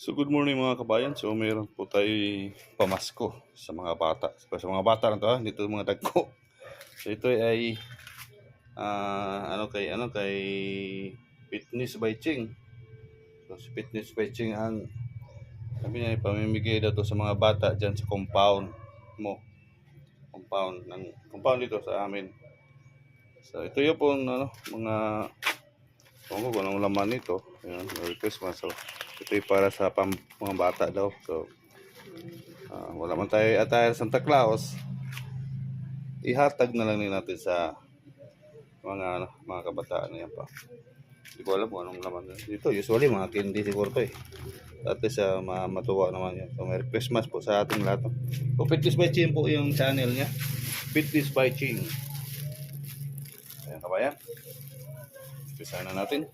So good morning mga kabayan. So meron po tayo pamasko sa mga bata. Sa mga bata lang to, dito mga dagko. So ito ay ano kay Fitness by Ching. So si Fitness by Ching ang sabi niya pamimigay daw to sa mga bata diyan sa compound mo. Compound dito sa amin. So ito yung po mga kung anong laman nito. Ayan, Merry Christmas. So ito ay para sa mga bata daw. So wala man tayo attire Santa Claus, ihatag na lang natin sa mga kabataan na yan pa. Hindi ko alam kung anong laman dito. Usually mga candy siguro to eh. At least matuwa naman yan. So Merry Christmas po sa ating lahat. So Fitness by Ching po yung channel niya. Fitness by Ching. Ayan kabayan. Umpisa na natin.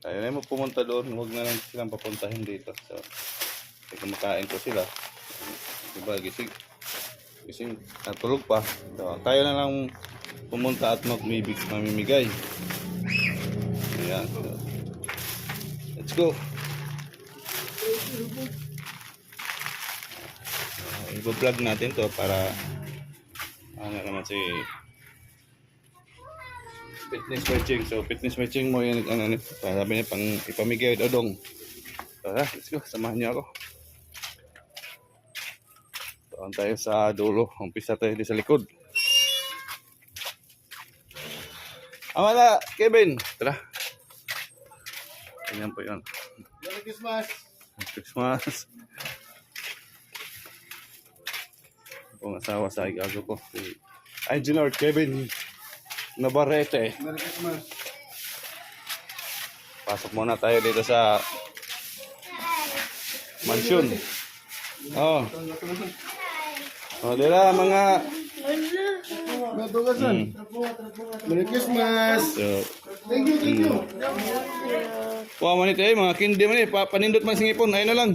Tayo na mo pumunta doon. Huwag na lang silang papuntahin dito. So kumakain ko sila. Diba gising natulog pa. So, tayo na lang pumunta at mamimigay. Ayan. So, let's go. I-vlog natin to para naman si Fitness matching. So fitness matching mo yan sabi niya pang ipamigay dodong. So, let's go. Samahan niyo ako. Doon tayo sa dulo. Umpisa tayo di sa likod. Wala, Kevin. Tara. Ganyan po yun. Merry Christmas! Merry Christmas. Ang asawa sa igago ko. Si Engineer Kevin Navarrete. Merry Christmas! Pasok muna tayo dito sa mansion. Oh. Oh, dila mga Merry Christmas! so, Thank you! kuha man ito mga kindi man panindot man singipon, ayun na lang.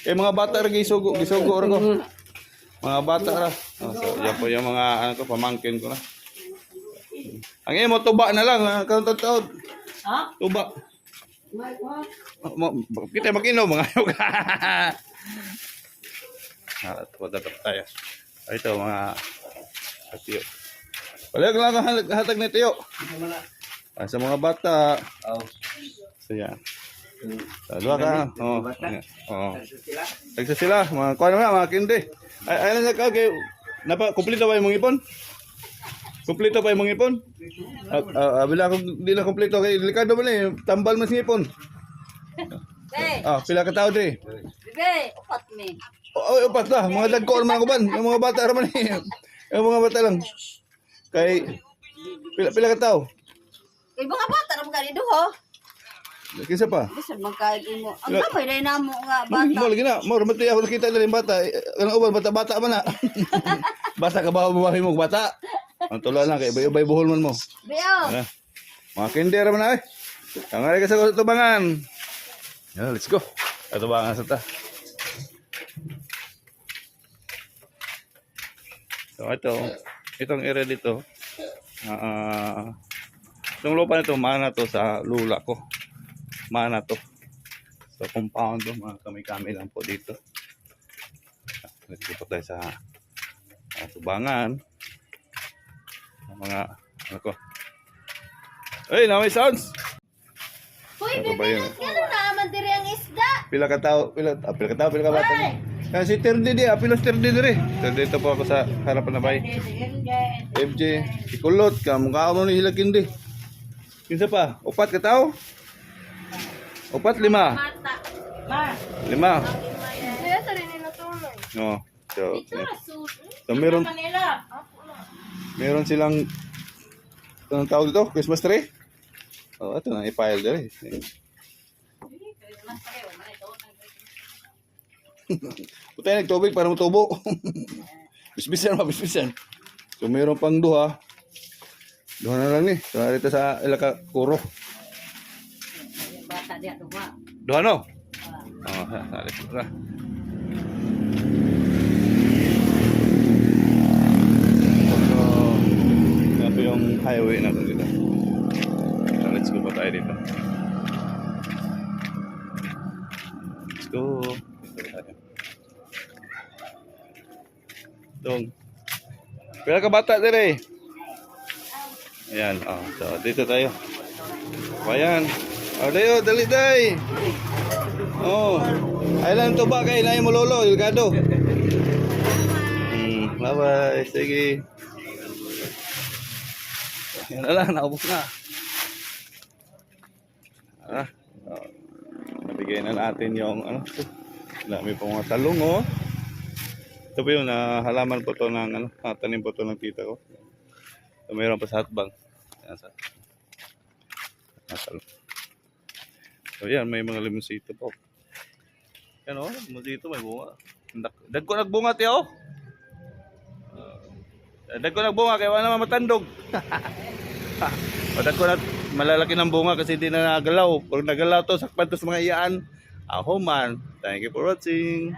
Mga bata ra gisugo ra ko. Mga bata ra. Oh, so, yan po yung mga pamangkin ko na. Ang imo tuba na lang, taon. Ha? Tuba. Kita makinom mga ayok. Tatap tayo. Ito mga tiyo. Palag lang hatag ni tiyo. Sa mga bata. So yan. Dalawa ka. Oo. Tagsa sila. Mga kuha naman, mga kindi. Ay lang ka. Kumpleto ba yung mga ipon? Kumpleto pa yung mga ipon? Bila kung di na kumpleto. Delikado mo na eh. Tambal mas ipon. Pila ka tao di? Bebe, upat me. Upat lah. Mga dagko naman ako ban. Yung mga bata naman eh. Yung mga bata lang. Kay pila ka tao? Kay mga bata ram gani duho. Kinsa pa? Bisan magkain mo. Ang kapay dai namo nga bata. Mo lagi na. Mo ramati ako nakita na rin bata. Kanang uban bata man na. Basta ka ba bumahi mo bata? Ang tula na kay bay buhol man mo. Beo. Mga kinder man na eh. Tangari ka sa tubangan. Yeah, let's go. Tubangan sa ta. So itong area dito. Itong lupa nito, mana to sa lula ko. Mana to. So compound to, mga kami lang po dito. Let's go tayo sa tubangan. Mga na may sounds. Hoy, Ano ba bebe, yun? ano naman diri ang isda? Pila ka bata. Kasi Terdi pilos Terdi dire. Terdi ito po ako sa harapan na bay. FJ, ikulot ka, mukha mo ni hilagin di. Kinsa pa? Upat ka tao? Upat, lima. Mata. Ma. Lima. Kaya sa rin natulog. No. So, Ito na suit. so meron silang anong tawag dito? Christmas tree? Oh, ito na i-file dire. Putay nagtubig para matubo. Bisbisan. So meron pang duha. Duha na lang ni. So dito sa Ilaka Kuro. Bata dia duha. Duha no? Alis ra. So, ito yung highway na dito. So let's go pa tayo dito. dito. Dong. Pila ka bata dire? Ayan, so dito tayo. Ayan. Dayo, dali day. Oh. Ay lang to ba kay na mo lolo, Ilgado. Bye-bye. Sige. Yan na lang, naubos na. Nabigay na natin yung dami pong mga talong, oh. Ito po yung halaman po to ng tanim po to ng tita ko. So, mayroon pa sa hatbang. Yan sa talong. So yan, may mga limonsito po. Yan, oh, limonsito may bunga. Dag ko nagbunga tiyo. Dag ko nagbunga kaya wala naman matandog. Dag ko na malalaki ng bunga kasi hindi na nagalaw. Pag nagalaw to, sakpan to sa mga iyaan. Ako man. Thank you for watching.